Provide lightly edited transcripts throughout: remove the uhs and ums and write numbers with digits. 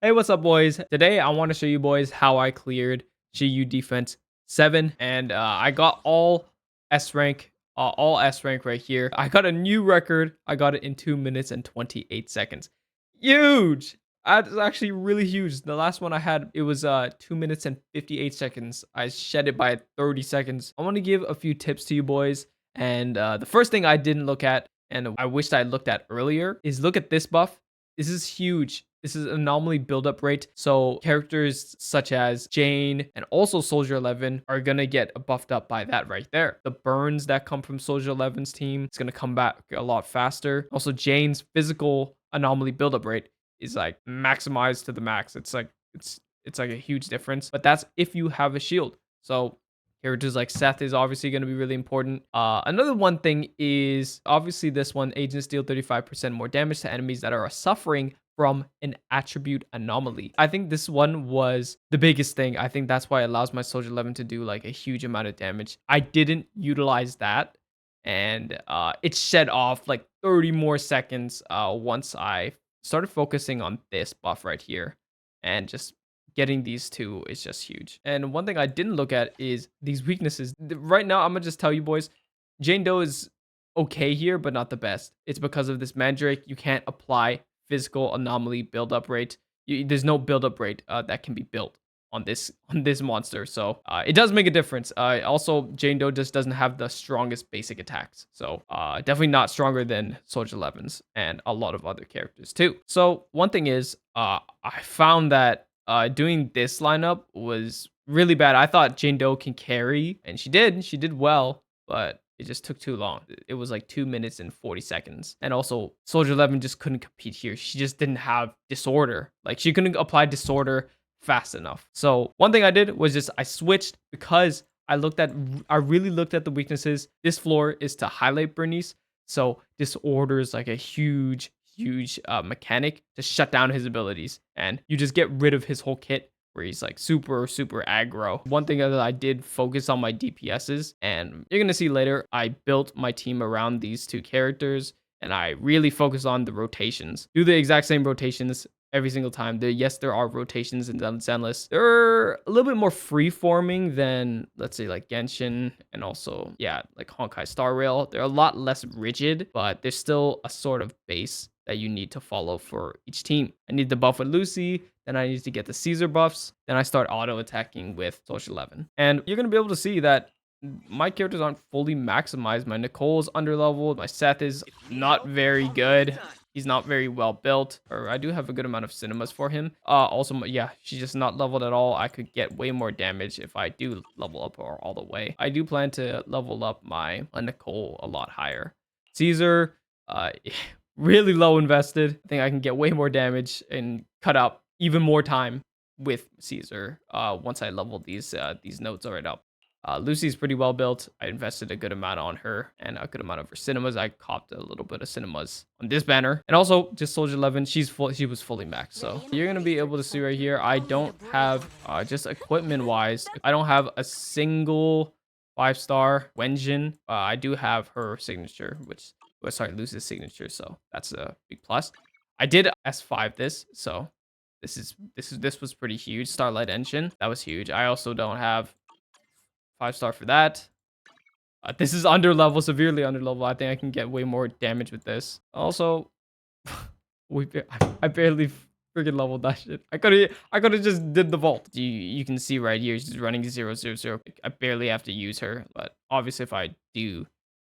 Hey, what's up, boys? Today, I want to show you boys how I cleared Shiyu defense 7, and I got all S rank right here. I got a new record. I got it in 2 minutes and 28 seconds. Huge! That's actually really huge. The last one I had, it was 2 minutes and 58 seconds. I shed it by 30 seconds. I want to give a few tips to you boys, and the first thing I didn't look at, and I wished I looked at earlier, is look at this buff. This is huge. This is anomaly buildup rate. So characters such as Jane and also Soldier 11 are going to get buffed up by that right there. The burns that come from Soldier 11's team, it's going to come back a lot faster. Also, Jane's physical anomaly buildup rate is like maximized to the max. It's like a huge difference, but that's if you have a shield. So characters like Seth is obviously going to be really important. Another one thing is obviously this one, agents deal 35% more damage to enemies that are suffering from an attribute anomaly. I think this one was the biggest thing. I think that's why it allows my Soldier 11 to do like a huge amount of damage. I didn't utilize that, and it shed off like 30 more seconds once I started focusing on this buff right here, and just getting these two is just huge. And one thing I didn't look at is these weaknesses. Right now, I'm gonna just tell you boys, Jane Doe is okay here, but not the best. It's because of this Mandrake. You can't apply physical anomaly buildup rate. There's no buildup rate that can be built on this monster, so it does make a difference. Also, Jane Doe just doesn't have the strongest basic attacks, so definitely not stronger than Soldier 11's and a lot of other characters too. So one thing is, I found that doing this lineup was really bad. I thought Jane Doe can carry, and she did well, but it just took too long. It was like 2 minutes and 40 seconds. And also, Soldier 11 just couldn't compete here. She just didn't have disorder. Like, she couldn't apply disorder fast enough. So one thing I did was just I switched because I really looked at the weaknesses. This floor is to highlight Bernice. So disorder is like a huge mechanic to shut down his abilities. And you just get rid of his whole kit where he's like super aggro. One thing that I did focus on my DPSs, and you're gonna see later, I built my team around these two characters, and I really focus on the rotations. Do the exact same rotations every single time. Yes, there are rotations in Zenless. They're a little bit more free-forming than, let's say, like Genshin, and also, yeah, like Honkai Star Rail. They're a lot less rigid, but there's still a sort of base that you need to follow for each team. I need the buff with Lucy, then I need to get the Caesar buffs, then I start auto-attacking with Soldier 11. And you're going to be able to see that my characters aren't fully maximized. My Nicole is underleveled, my Seth is not very good. He's not very well built, or I do have a good amount of cinemas for him. Also, yeah, she's just not leveled at all. I could get way more damage if I do level up her all the way. I do plan to level up my Nicole a lot higher. Caesar, really low invested. I think I can get way more damage and cut out even more time with Caesar once I level these nodes right up. Lucy's pretty well built. I invested a good amount on her and a good amount of her cinemas. I copped a little bit of cinemas on this banner. And also just Soldier 11, she was fully maxed. So you're going to be able to see right here, I don't have, just equipment wise, I don't have a single 5-star Wenjin. I do have her signature, Lucy's signature. So that's a big plus. I did S5 this, so this was pretty huge. Starlight Engine, that was huge. I also don't have 5-star for that. This is underlevel, severely underlevel. I think I can get way more damage with this. Also, I barely freaking leveled that shit. I could have just did the vault. You can see right here, she's running 0-0-0. I barely have to use her, but obviously if I do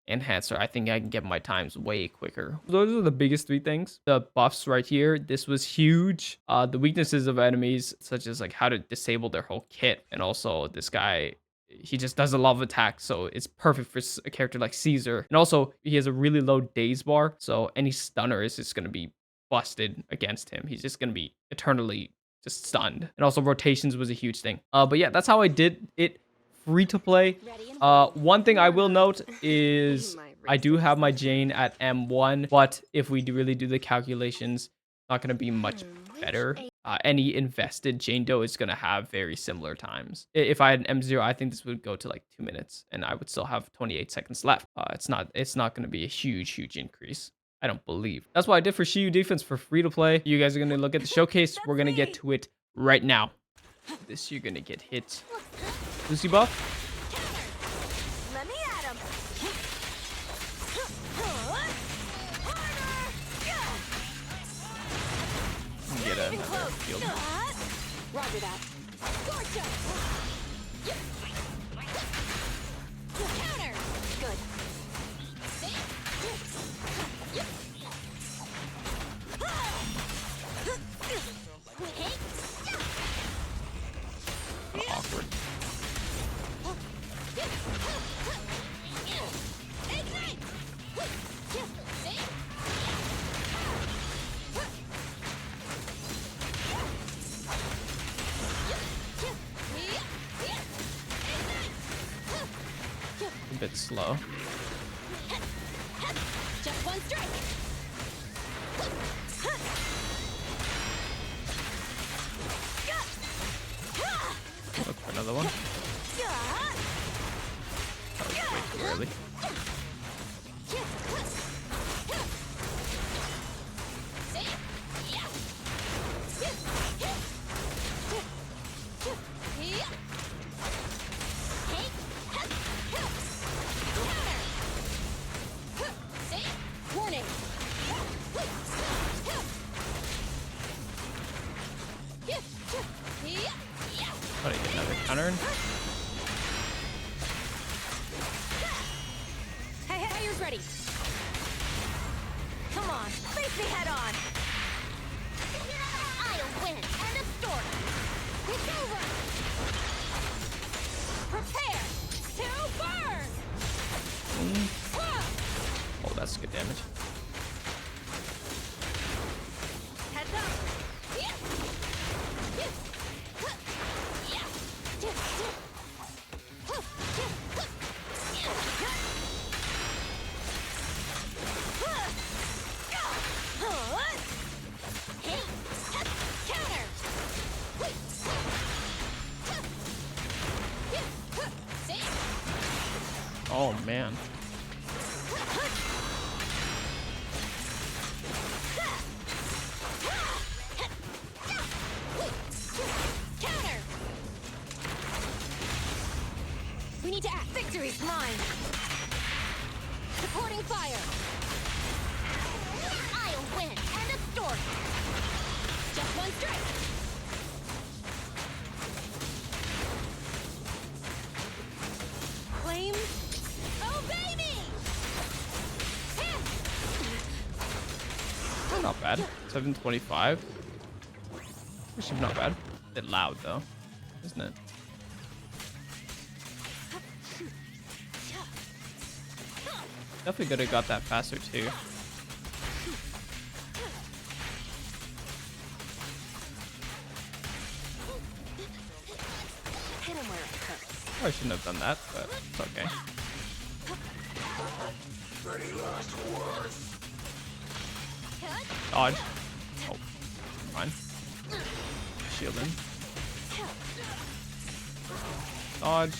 enhance her, I think I can get my times way quicker. Those are the biggest 3 things. The buffs right here, this was huge. The weaknesses of enemies, such as like how to disable their whole kit, and also this guy, he just does a lot of attacks, so it's perfect for a character like Caesar. And also, he has a really low daze bar, so any stunner is just going to be busted against him. He's just going to be eternally just stunned. And also, rotations was a huge thing. But yeah, that's how I did it free to play. One thing I will note is I do have my Jane at M1, but if we really do the calculations, not going to be much better. Any invested Jane Doe is going to have very similar times. If I had an M0, I think this would go to like 2 minutes, and I would still have 28 seconds left. It's not going to be a huge increase. I don't believe. That's what I did for Shiyu defense for free to play. You guys are going to look at the showcase. We're going to get to it right now. This, you're going to get hit. Lucy buff. Let me at him. Get another field. Roger that. Counter. Good. Awkward. A bit slow. Just one strike. Look for another one. That was way too early. Warning. But I get another counter. Hey, Hayer's ready. Come on, face me head on. I'll win. End of story. It's over. Prepare to burn. Oh, that's good damage. Heads up. Oh man. Counter. We need to act. Victory's mine. Supporting fire. I'll win. End of story. Just one strike. Flame. Oh baby. Not bad. 725. Actually, not bad. A bit loud though, isn't it? Definitely could have got that faster too. Hit him where it hurts. I shouldn't have done that, but it's okay. Dodge. Oh, fine. Shield in. Dodge.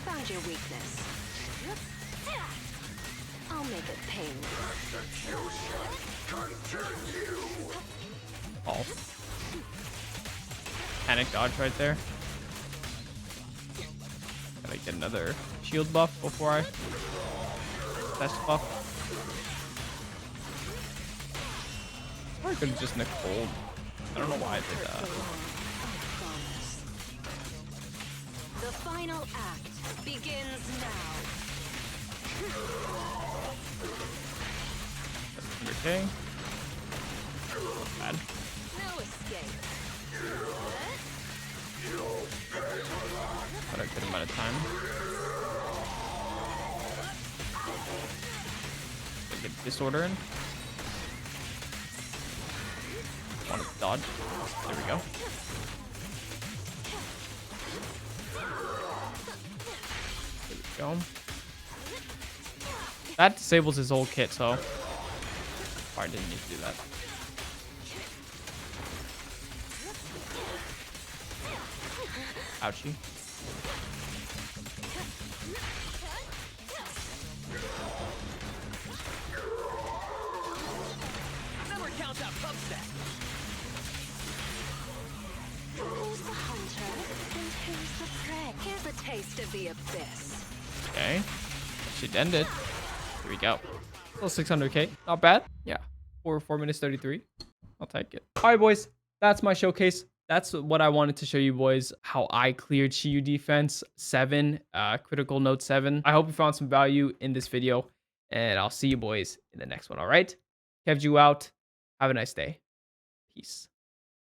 Found your weakness. I'll make it pain. Oh. Panic dodge right there. Gotta get another shield buff before I test buff. Or I could have just Nicole. I don't know why I did that. The final act begins now. Okay. Bad. No escape. Got a good amount of time. Gotta get disorder in. Want to dodge. There we go. There we go. That disables his whole kit, so I didn't need to do that. Ouchie. Never count out upset. Who's the hunter and who's the prey? Here's a taste of the abyss. Okay. Should end it. Here we go. Well, 600k. Not bad. Yeah. 4 minutes 33. I'll take it. All right, boys. That's my showcase. That's what I wanted to show you boys, how I cleared Shiyu defense 7, critical note 7. I hope you found some value in this video, and I'll see you boys in the next one. All right. Kept you out. Have a nice day. Peace.